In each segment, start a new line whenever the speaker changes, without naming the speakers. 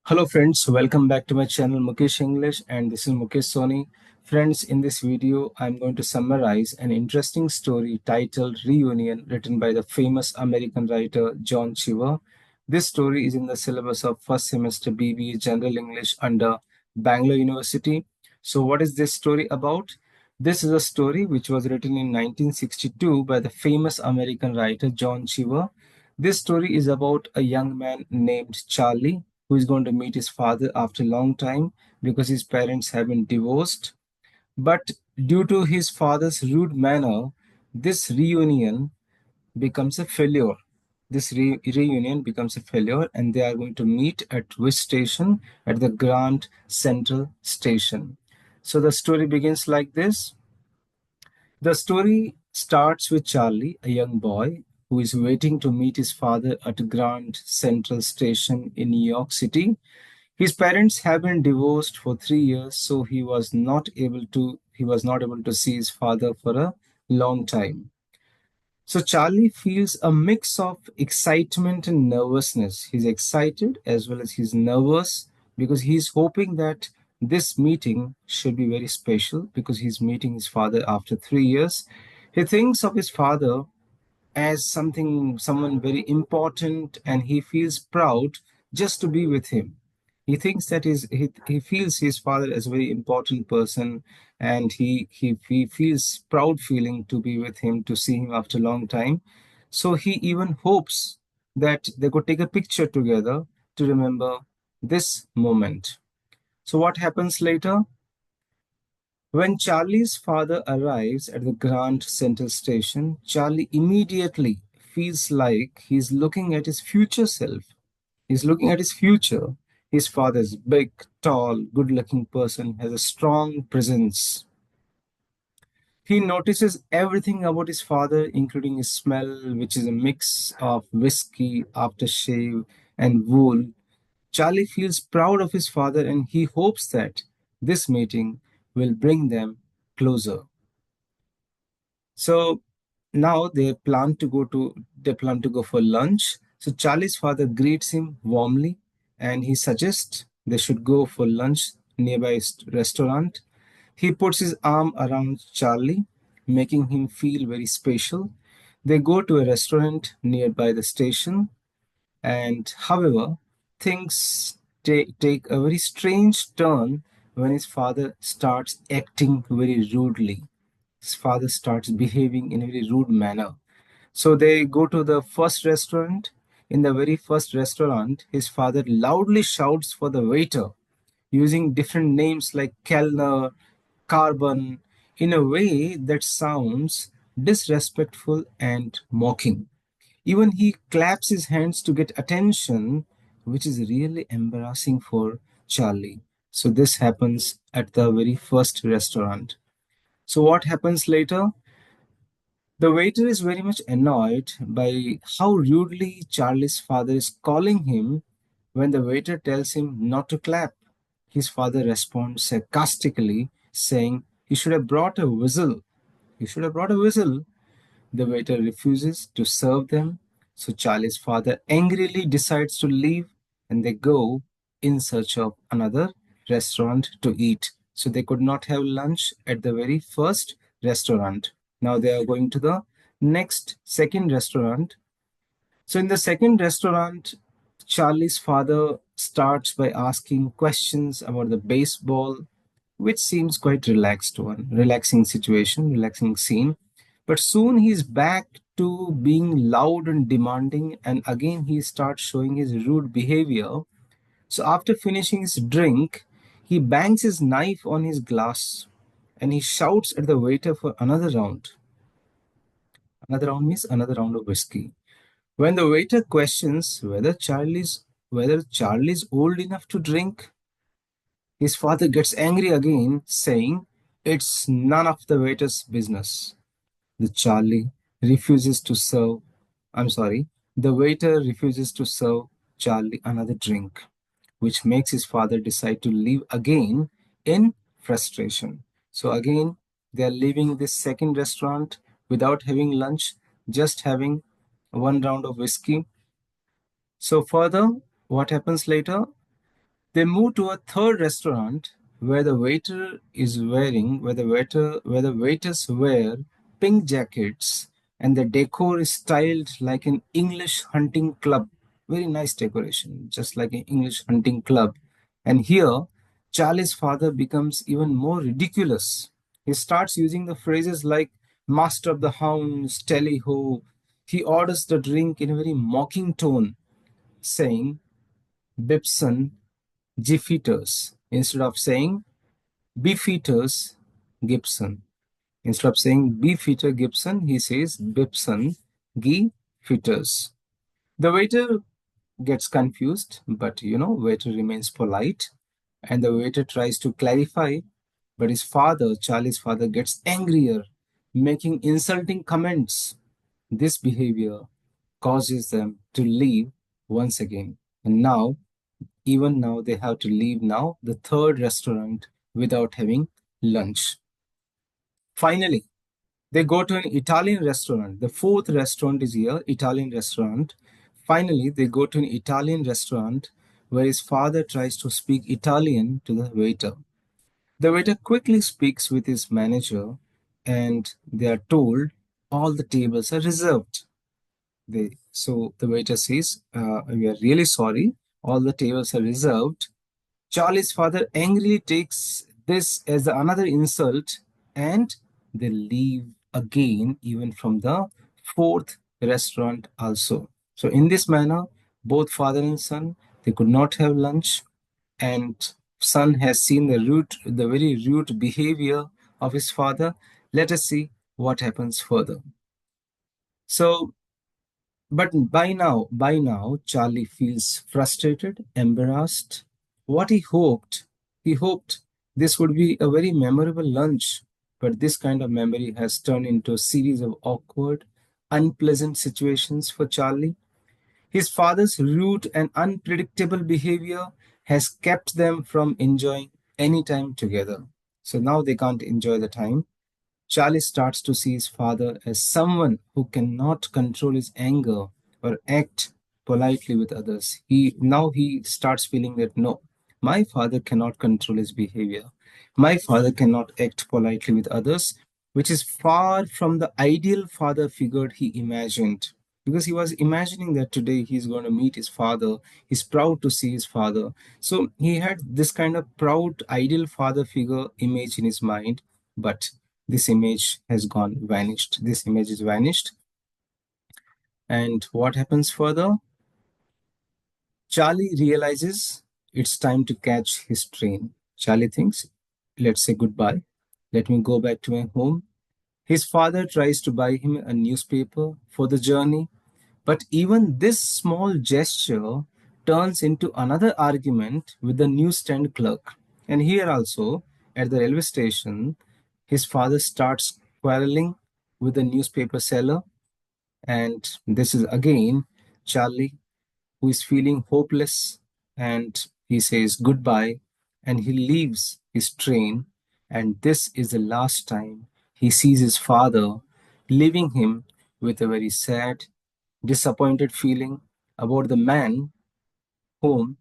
Hello friends, welcome back to my channel Mukesh English, and this is Mukesh Soni. Friends, in this video I'm going to summarize an interesting story titled Reunion, written by the famous American writer John Cheever. This story is in the syllabus of first semester BBA General English under Bangalore University. So what is this story about? This is a story which was written in 1962 by the famous American writer John Cheever. This story is about a young man named Charlie who is going to meet his father after a long time because his parents have been divorced. But due to his father's rude manner, this reunion becomes a failure. This reunion becomes a failure, and they are going to meet at which station? At the Grand Central Station. So the story begins like this. The story starts with Charlie, a young boy who is waiting to meet his father at Grand Central Station in New York City. His parents have been divorced for 3 years, so he was not able to see his father for a long time. So Charlie feels a mix of excitement and nervousness. He's excited as well as he's nervous because he's hoping that this meeting should be very special because he's meeting his father after 3 years. He thinks of his father as someone very important, and he feels proud just to be with him. He thinks that he feels his father as a very important person, and he feels proud feeling to be with him, to see him after a long time. So he even hopes that they could take a picture together to remember this moment. So what happens later? When Charlie's father arrives at the Grand Central Station, Charlie immediately feels like he's looking at his future self. He's looking at his future. His father's big, tall, good looking person, has a strong presence. He notices everything about his father, including his smell, which is a mix of whiskey, aftershave, and wool. Charlie feels proud of his father, and he hopes that this meeting will bring them closer. So now they plan to go for lunch. So Charlie's father greets him warmly, and he suggests they should go for lunch nearby restaurant. He puts his arm around Charlie, making him feel very special. They go to a restaurant nearby the station, and however, things take a very strange turn when his father starts acting very rudely. His father starts behaving in a very rude manner. So they go to the first restaurant. In the very first restaurant, his father loudly shouts for the waiter, using different names like Kellner, Carbon, in a way that sounds disrespectful and mocking. Even he claps his hands to get attention, which is really embarrassing for Charlie. So this happens at the very first restaurant. So what happens later? The waiter is very much annoyed by how rudely Charlie's father is calling him when the waiter tells him not to clap. His father responds sarcastically, saying, "You should have brought a whistle. You should have brought a whistle." The waiter refuses to serve them, so Charlie's father angrily decides to leave, and they go in search of another restaurant to eat. So they could not have lunch at the very first restaurant. Now they are going to the second restaurant. So in the second restaurant, Charlie's father starts by asking questions about the baseball, which seems quite relaxing situation, relaxing scene. But soon he's back to being loud and demanding, and again he starts showing his rude behavior. So after finishing his drink, he bangs his knife on his glass and he shouts at the waiter for another round. Another round means another round of whiskey. When the waiter questions whether Charlie's old enough to drink, his father gets angry again, saying, "It's none of the waiter's business." The Charlie refuses to serve, I'm sorry, the waiter refuses to serve Charlie another drink, which makes his father decide to leave again in frustration. So again, they are leaving this second restaurant without having lunch, just having one round of whiskey. So further, what happens later? They move to a third restaurant where the waiter is wearing, where the waiters wear pink jackets and the decor is styled like an English hunting club. Very nice decoration, just like an English hunting club. And here, Charlie's father becomes even more ridiculous. He starts using the phrases like "master of the hounds," "tally ho." He orders the drink in a very mocking tone, saying, "Bibson, Beefeaters," instead of saying Beefeaters Gibson. Instead of saying Beefeater Gibson, he says Bibson Geefeaters. The waiter gets confused, but waiter remains polite, and the waiter tries to clarify, but his father, Charlie's father, gets angrier, making insulting comments. This behavior causes them to leave once again, and now even now, they have to leave now the third restaurant without having lunch. Finally, they go to an Italian restaurant. The fourth restaurant is here, Italian restaurant. Finally, they go to an Italian restaurant where his father tries to speak Italian to the waiter. The waiter quickly speaks with his manager and they are told all the tables are reserved. So the waiter says, "We are really sorry, all the tables are reserved." Charlie's father angrily takes this as another insult and they leave again, even from the fourth restaurant also. So, in this manner, both father and son they could not have lunch, and son has seen the very rude behavior of his father. Let us see what happens further. So, but by now, Charlie feels frustrated, embarrassed. What he hoped this would be a very memorable lunch, but this kind of memory has turned into a series of awkward, unpleasant situations for Charlie. His father's rude and unpredictable behavior has kept them from enjoying any time together. So now they can't enjoy the time. Charlie starts to see his father as someone who cannot control his anger or act politely with others. He starts feeling that no, my father cannot control his behavior. My father cannot act politely with others, which is far from the ideal father figure he imagined. Because he was imagining that today he's going to meet his father. He's proud to see his father. So he had this kind of proud, ideal father figure image in his mind. But this image has gone vanished. This image is vanished. And what happens further? Charlie realizes it's time to catch his train. Charlie thinks, let's say goodbye. Let me go back to my home. His father tries to buy him a newspaper for the journey, but even this small gesture turns into another argument with the newsstand clerk. And here also, at the railway station, his father starts quarreling with the newspaper seller. And this is again Charlie, who is feeling hopeless, and he says goodbye and he leaves his train. And this is the last time he sees his father, leaving him with a very sad, disappointed feeling about the man whom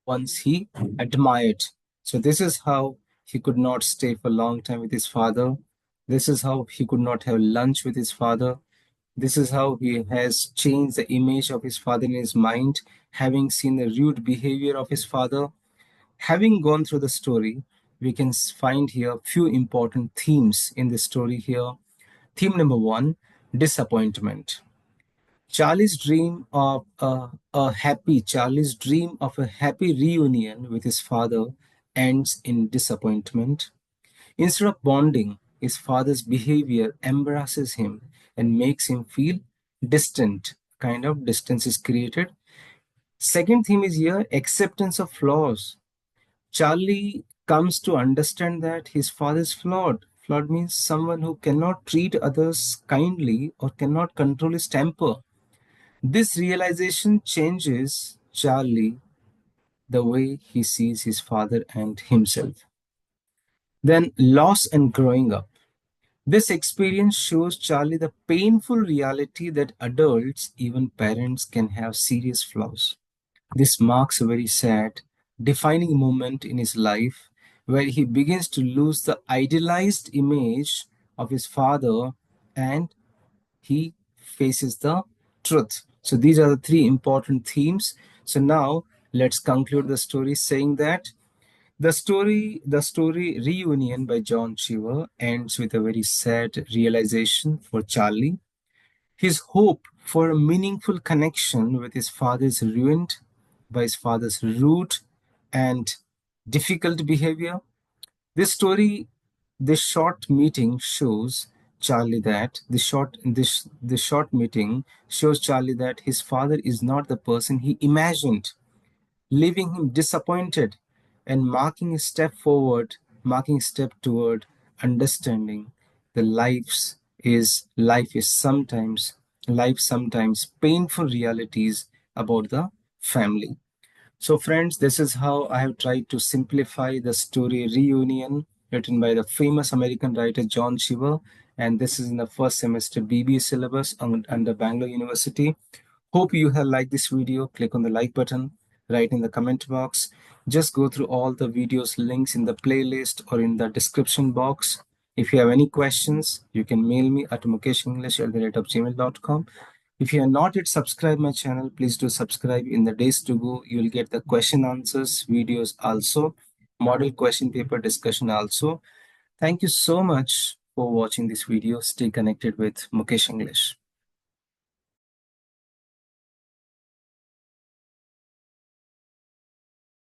once he admired. So, this is how he could not stay for a long time with his father. This is how he could not have lunch with his father. This is how he has changed the image of his father in his mind, having seen the rude behavior of his father. Having gone through the story, we can find here few important themes in the story here. Theme number one, disappointment. Charlie's dream of a happy reunion with his father ends in disappointment. Instead of bonding, his father's behavior embarrasses him and makes him feel distant. Kind of distance is created. Second theme is here acceptance of flaws. Charlie comes to understand that his father is flawed. Flawed means someone who cannot treat others kindly or cannot control his temper. This realization changes Charlie the way he sees his father and himself. Then, loss and growing up. This experience shows Charlie the painful reality that adults, even parents, can have serious flaws. This marks a very sad defining moment in his life where he begins to lose the idealized image of his father and he faces the truth. So these are the three important themes. So now let's conclude the story saying that the story Reunion by John Cheever ends with a very sad realization for Charlie. His hope for a meaningful connection with his father is ruined by his father's rude and difficult behavior. This story, this short meeting shows Charlie that this short meeting shows Charlie that his father is not the person he imagined, leaving him disappointed and marking a step toward understanding the life sometimes painful realities about the family. So, friends, this is how I have tried to simplify the story Reunion, written by the famous American writer John Cheever. And this is in the first semester BBA syllabus under Bangalore University. Hope you have liked this video. Click on the like button, write in the comment box. Just go through all the videos links in the playlist or in the description box. If you have any questions, you can mail me at mukeshenglish@gmail.com. If you are not yet subscribed my channel, please do subscribe. In the days to go, you will get the question answers videos also, model question paper discussion also. Thank you so much for watching this video. Stay connected with Mukesh English.